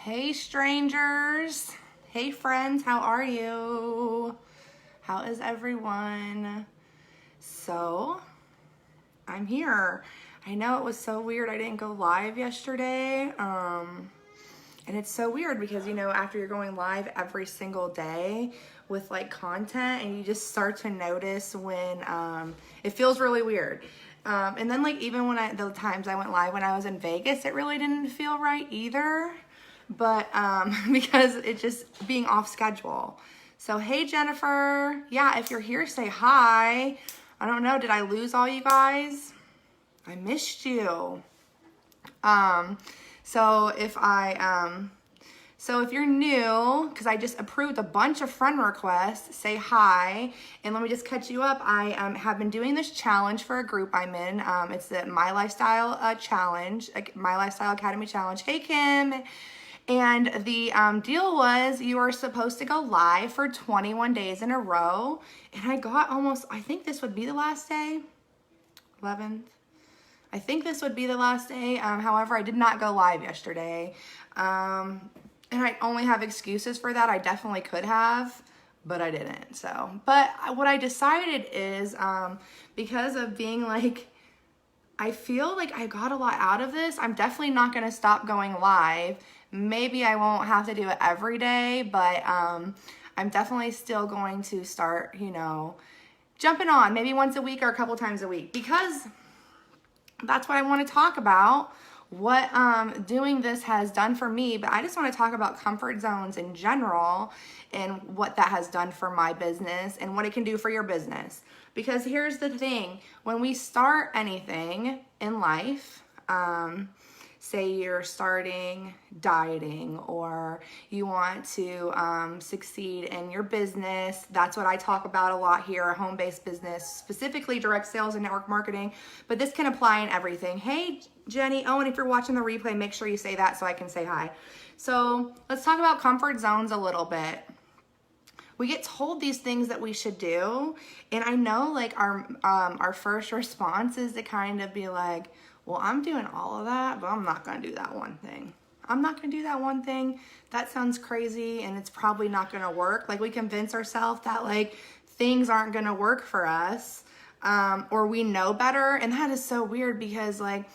Hey strangers, hey friends, how are you? How is everyone? So, I'm here. I know it was so weird I didn't go live yesterday. And it's so weird because, after you're going live every single day with like content and you just start to notice when it feels really weird. And then like even when the times I went live when I was in Vegas, it really didn't feel right either. But because it's just being off schedule. So hey Jennifer, yeah, if you're here, say hi. I don't know, did I lose all you guys? I missed you. So if you're new, because I just approved a bunch of friend requests, say hi. And let me just catch you up. I have been doing this challenge for a group I'm in. It's the My Lifestyle Challenge, My Lifestyle Academy Challenge. Hey Kim. And the deal was you are supposed to go live for 21 days in a row. And I got I think this would be the last day, 11th. I think this would be the last day. However, I did not go live yesterday. And I only have excuses for that. I definitely could have, but I didn't. But what I decided is because of being like, I feel like I got a lot out of this. I'm definitely not going to stop going live. Maybe I won't have to do it every day, but I'm definitely still going to start, jumping on maybe once a week or a couple times a week because that's what I want to talk about, what doing this has done for me. But I just want to talk about comfort zones in general and what that has done for my business and what it can do for your business. Because here's the thing, when we start anything in life, say you're starting dieting or you want to succeed in your business. That's what I talk about a lot here, a home-based business, specifically direct sales and network marketing, but this can apply in everything. Hey, Jenny. Oh, and if you're watching the replay, make sure you say that so I can say hi. So let's talk about comfort zones a little bit. We get told these things that we should do, and I know like our first response is to kind of be like, well, I'm doing all of that, but I'm not going to do that one thing. I'm not going to do that one thing. That sounds crazy and it's probably not going to work. Like we convince ourselves that like things aren't going to work for us or we know better. And that is so weird because like,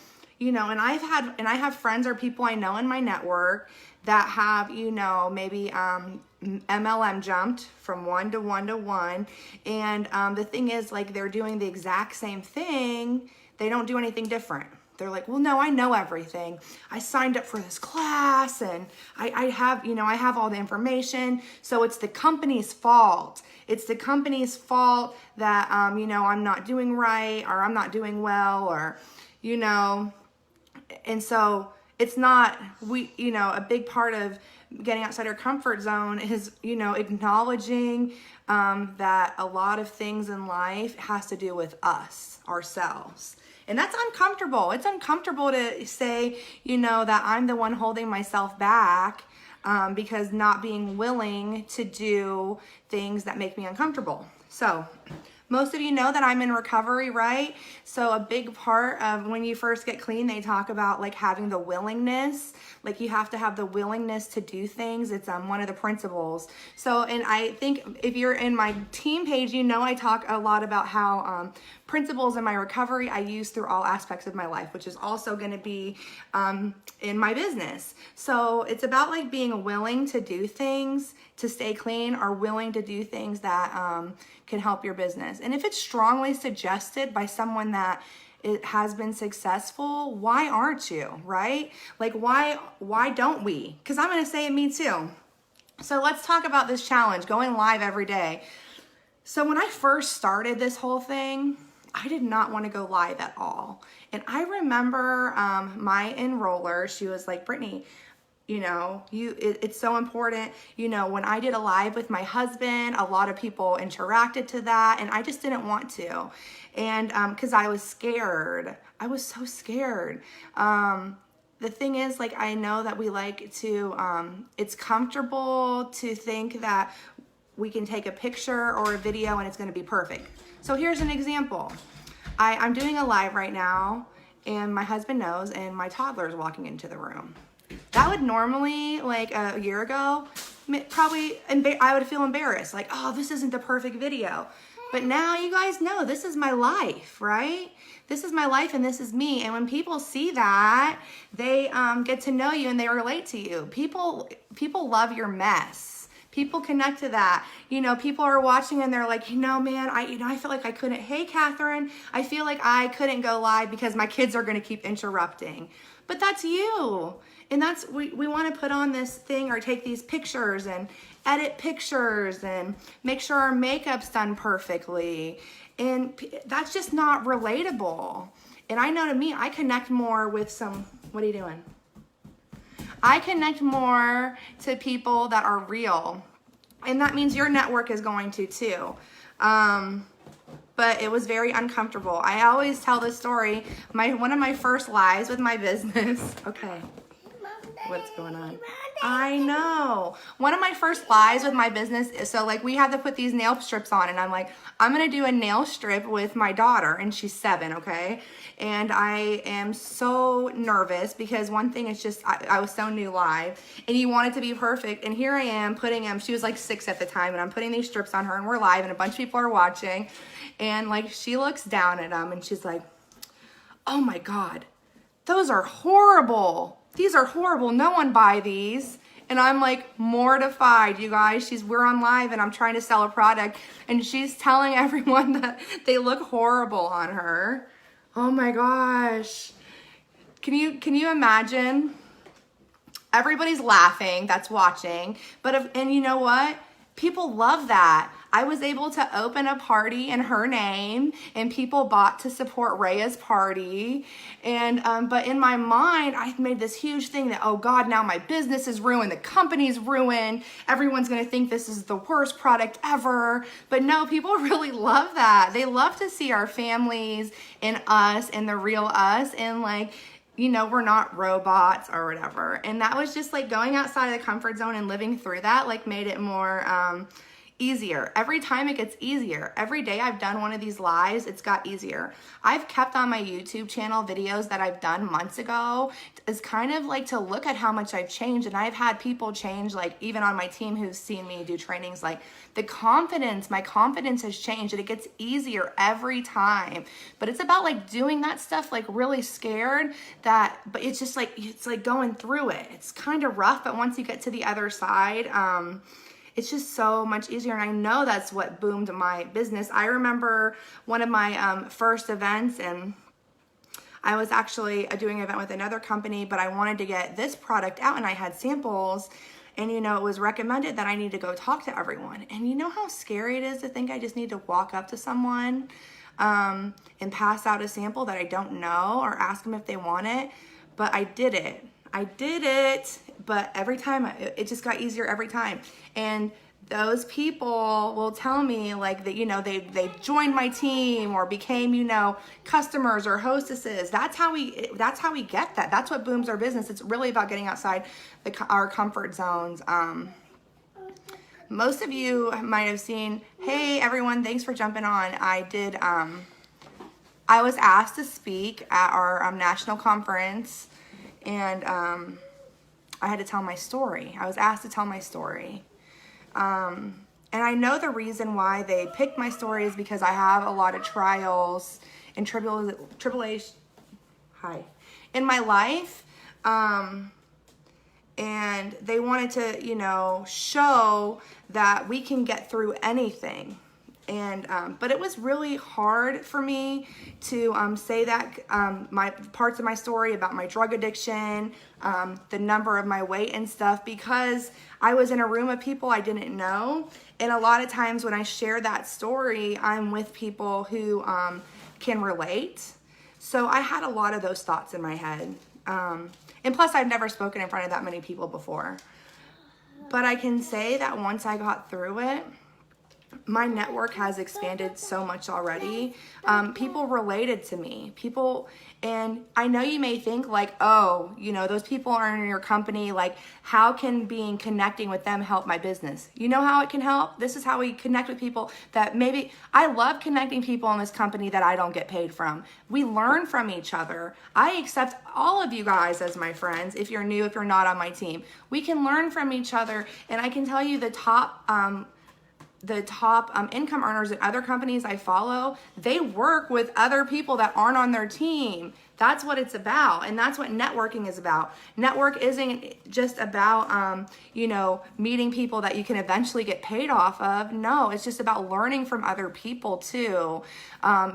and I have friends or people I know in my network that have, maybe MLM jumped from 1 to 1 to 1. And the thing is like they're doing the exact same thing. They don't do anything different. They're like, well, no, I know everything. I signed up for this class and I have all the information. So it's the company's fault. It's the company's fault that, I'm not doing right or I'm not doing well or, and so it's not, a big part of getting outside our comfort zone is, acknowledging that a lot of things in life has to do with us, ourselves. And that's uncomfortable. It's uncomfortable to say, that I'm the one holding myself back because not being willing to do things that make me uncomfortable. So most of you know that I'm in recovery, right? So a big part of when you first get clean, they talk about like having the willingness, like you have to have the willingness to do things. It's one of the principles. So, and I think if you're in my team page, I talk a lot about how principles in my recovery I use through all aspects of my life, which is also going to be in my business. So it's about like being willing to do things to stay clean or willing to do things that can help your business. And if it's strongly suggested by someone that it has been successful, why aren't you, right? Like why don't we? Because I'm going to say it, me too. So let's talk about this challenge, going live every day. So when I first started this whole thing, I did not want to go live at all. And I remember my enroller, she was like, Brittany, it's so important. When I did a live with my husband, a lot of people interacted to that and I just didn't want to. And because I was scared. I was so scared. The thing is, like, I know that we like to, it's comfortable to think that we can take a picture or a video and it's going to be perfect. So here's an example. I'm doing a live right now and my husband knows and my toddler is walking into the room. That would normally, like a year ago, probably, I would feel embarrassed. Like, oh, this isn't the perfect video. But now you guys know this is my life, right? This is my life and this is me. And when people see that, they get to know you and they relate to you. People love your mess. People connect to that. You know, people are watching and they're like, you know, man, I feel like I couldn't. Hey, Catherine, I feel like I couldn't go live because my kids are going to keep interrupting. But that's you. And that's, we want to put on this thing or take these pictures and edit pictures and make sure our makeup's done perfectly. And that's just not relatable. And I know to me, I connect more with some, what are you doing? I connect more to people that are real. And that means your network is going to too. But it was very uncomfortable. I always tell this story. One of my first lives with my business. Okay. What's going on? I know. One of my first lives with my business, so like we had to put these nail strips on, and I'm like, I'm gonna do a nail strip with my daughter, and she's 7, okay? And I am so nervous because one thing is just, I was so new live, and you want it to be perfect, and here I am putting them, she was like 6 at the time, and I'm putting these strips on her, and we're live, and a bunch of people are watching, and like she looks down at them, and she's like, oh my God, those are horrible. These are horrible. No one buy these. And I'm like mortified, you guys. We're on live and I'm trying to sell a product and she's telling everyone that they look horrible on her. Oh my gosh. Can you imagine? Everybody's laughing that's watching, and you know what? People love that. I was able to open a party in her name and people bought to support Rhea's party. And, but in my mind, I made this huge thing that, oh God, now my business is ruined. The company's ruined. Everyone's going to think this is the worst product ever. But no, people really love that. They love to see our families and us and the real us and like, you know, we're not robots or whatever. And that was just like going outside of the comfort zone and living through that, like made it more easier. Every time it gets easier. Every day I've done one of these lives, it's got easier. I've kept on my YouTube channel videos that I've done months ago. It's kind of like to look at how much I've changed. And I've had people change, like even on my team who've seen me do trainings, like my confidence has changed and it gets easier every time. But it's about like doing that stuff, like really scared but it's just like, it's like going through it. It's kind of rough, but once you get to the other side, it's just so much easier. And I know that's what boomed my business. I remember one of my first events, and I was actually doing an event with another company, but I wanted to get this product out and I had samples, and you know, it was recommended that I need to go talk to everyone. And you know how scary it is to think I just need to walk up to someone and pass out a sample that I don't know or ask them if they want it. But I did it. But every time it just got easier every time. And those people will tell me like that, you know, they joined my team or became, you know, customers or hostesses. That's how we get that. That's what booms our business. It's really about getting outside our comfort zones. Most of you might have seen, hey everyone, thanks for jumping on. I was asked to speak at our national conference, and I had to tell my story. I was asked to tell my story. And I know the reason why they picked my story is because I have a lot of trials and tribulation in my life. And they wanted to, you know, show that we can get through anything. And, but it was really hard for me to say that my parts of my story about my drug addiction, the number of my weight and stuff, because I was in a room of people I didn't know. And a lot of times when I share that story, I'm with people who can relate. So I had a lot of those thoughts in my head. And plus I've never spoken in front of that many people before. But I can say that once I got through it, my network has expanded so much already. People related to me, and I know you may think like, oh, those people are in your company. Like, how can connecting with them help my business? You know how it can help? This is how we connect with people that maybe, I love connecting people in this company that I don't get paid from. We learn from each other. I accept all of you guys as my friends. If you're new, if you're not on my team, we can learn from each other. And I can tell you the top income earners at other companies I follow, they work with other people that aren't on their team. That's what it's about. And that's what networking is about. Network isn't just about, meeting people that you can eventually get paid off of. No, it's just about learning from other people too.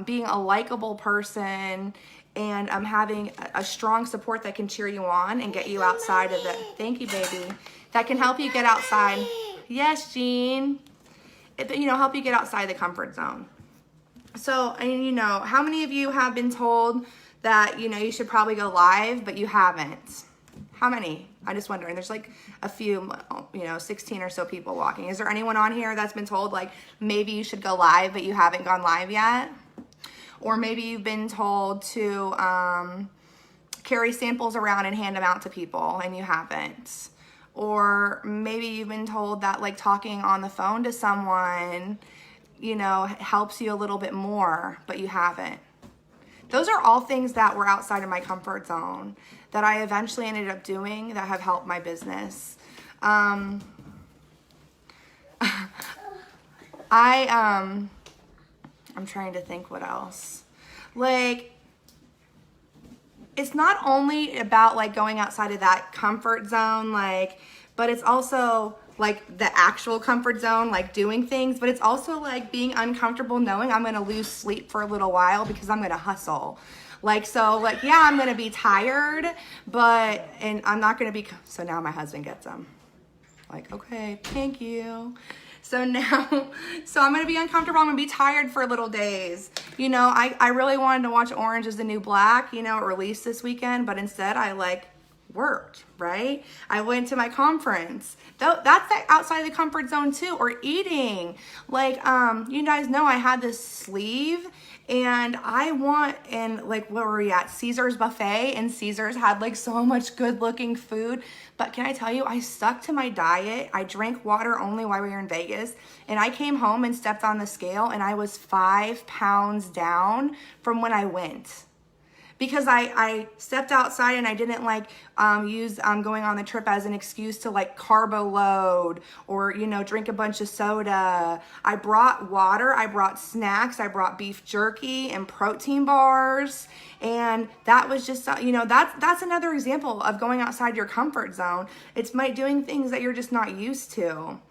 Being a likable person and having a strong support that can cheer you on and get you outside of the, thank you, baby, that can help you get outside. Yes, Jean. Help you get outside the comfort zone. So, and how many of you have been told that, you should probably go live, but you haven't? How many? I'm just wondering. There's like a few, 16 or so people walking. Is there anyone on here that's been told like, maybe you should go live, but you haven't gone live yet? Or maybe you've been told to carry samples around and hand them out to people and you haven't. Or maybe you've been told that like talking on the phone to someone, helps you a little bit more, but you haven't. Those are all things that were outside of my comfort zone that I eventually ended up doing that have helped my business. I'm trying to think what else. Like, it's not only about like going outside of that comfort zone, but it's also like the actual comfort zone, like doing things, but it's also like being uncomfortable knowing I'm going to lose sleep for a little while because I'm going to hustle. Yeah, I'm going to be tired, and I'm not going to be, so now my husband gets them. Like, okay, thank you. So I'm going to be uncomfortable. I'm going to be tired for little days. I really wanted to watch Orange is the New Black, it released this weekend, but instead I worked, right? I went to my conference. That's outside the comfort zone too, or eating. You guys know I had this sleeve and what were we at? Caesar's buffet, and Caesar's had so much good looking food. But can I tell you, I stuck to my diet. I drank water only while we were in Vegas. And I came home and stepped on the scale and I was 5 pounds down from when I went. Because I stepped outside and I didn't use going on the trip as an excuse to carbo load or, drink a bunch of soda. I brought water, I brought snacks, I brought beef jerky and protein bars. And that was just, that's another example of going outside your comfort zone. It's doing things that you're just not used to.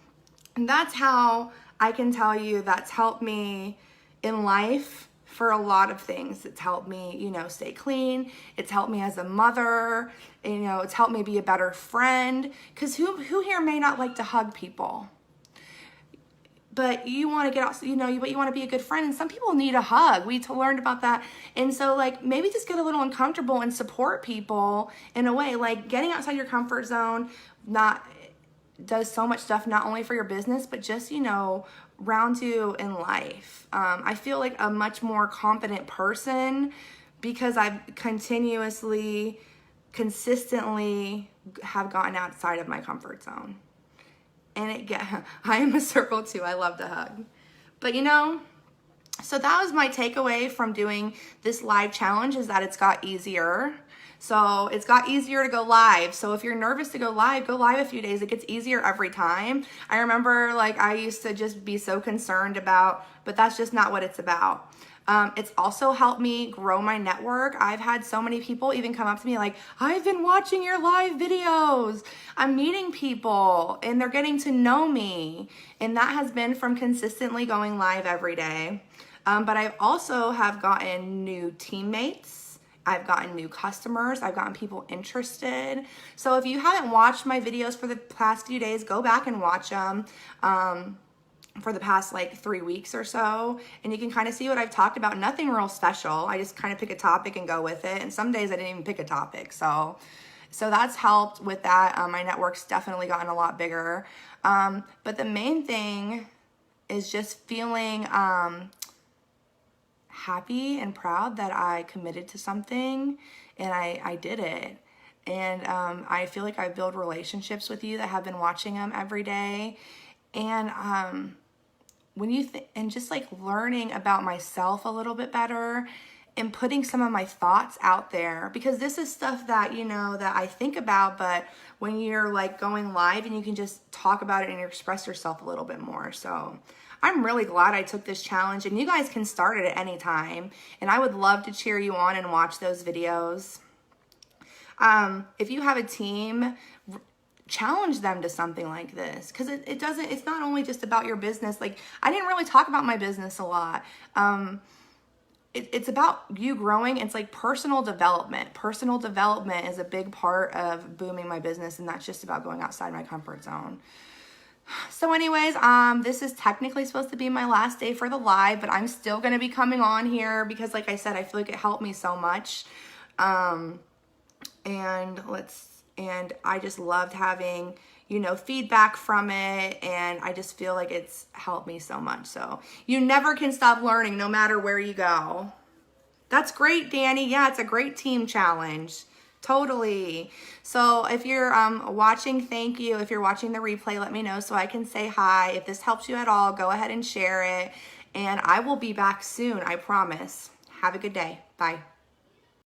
And that's how I can tell you that's helped me in life. For a lot of things. It's helped me, stay clean. It's helped me as a mother. It's helped me be a better friend. Because who here may not like to hug people? But you want to get out, but you want to be a good friend. And some people need a hug. We learned about that. And so maybe just get a little uncomfortable and support people in a way. Getting outside your comfort zone does so much stuff, not only for your business, but just, round you in life. I feel like a much more confident person because I've consistently have gotten outside of my comfort zone. And I am a circle too. I love to hug. But so that was my takeaway from doing this live challenge, is that it's got easier. So it's got easier to go live. So if you're nervous to go live a few days. It gets easier every time. I remember I used to just be so concerned about, but that's just not what it's about. It's also helped me grow my network. I've had so many people even come up to me I've been watching your live videos. I'm meeting people and they're getting to know me. And that has been from consistently going live every day. But I also have gotten new teammates. I've gotten new customers. I've gotten people interested. So if you haven't watched my videos for the past few days, go back and watch them for the past 3 weeks or so. And you can kind of see what I've talked about. Nothing real special. I just kind of pick a topic and go with it. And some days I didn't even pick a topic. So that's helped with that. My network's definitely gotten a lot bigger. But the main thing is just feeling happy and proud that I committed to something and I did it. And I feel like I build relationships with you that have been watching them every day. And when you and just like learning about myself a little bit better and putting some of my thoughts out there, because this is stuff that, you know, that I think about, but when you're like going live and you can just talk about it and express yourself a little bit more. So I'm really glad I took this challenge, and you guys can start it at any time. And I would love to cheer you on and watch those videos. If you have a team, challenge them to something like this, because it's not only just about your business. Like, I didn't really talk about my business a lot. It's about you growing. It's like personal development. Personal development is a big part of booming my business, and that's just about going outside my comfort zone. So anyways, this is technically supposed to be my last day for the live, but I'm still going to be coming on here because, like I said, I feel like it helped me so much. And I just loved having, you know, feedback from it, and I just feel like it's helped me so much. So you never can stop learning no matter where you go. That's great, Danny. Yeah, it's a great team challenge. Totally. So if you're watching, thank you. If you're watching the replay, let me know so I can say hi. If this helps you at all, go ahead and share it. And I will be back soon, I promise. Have a good day. Bye.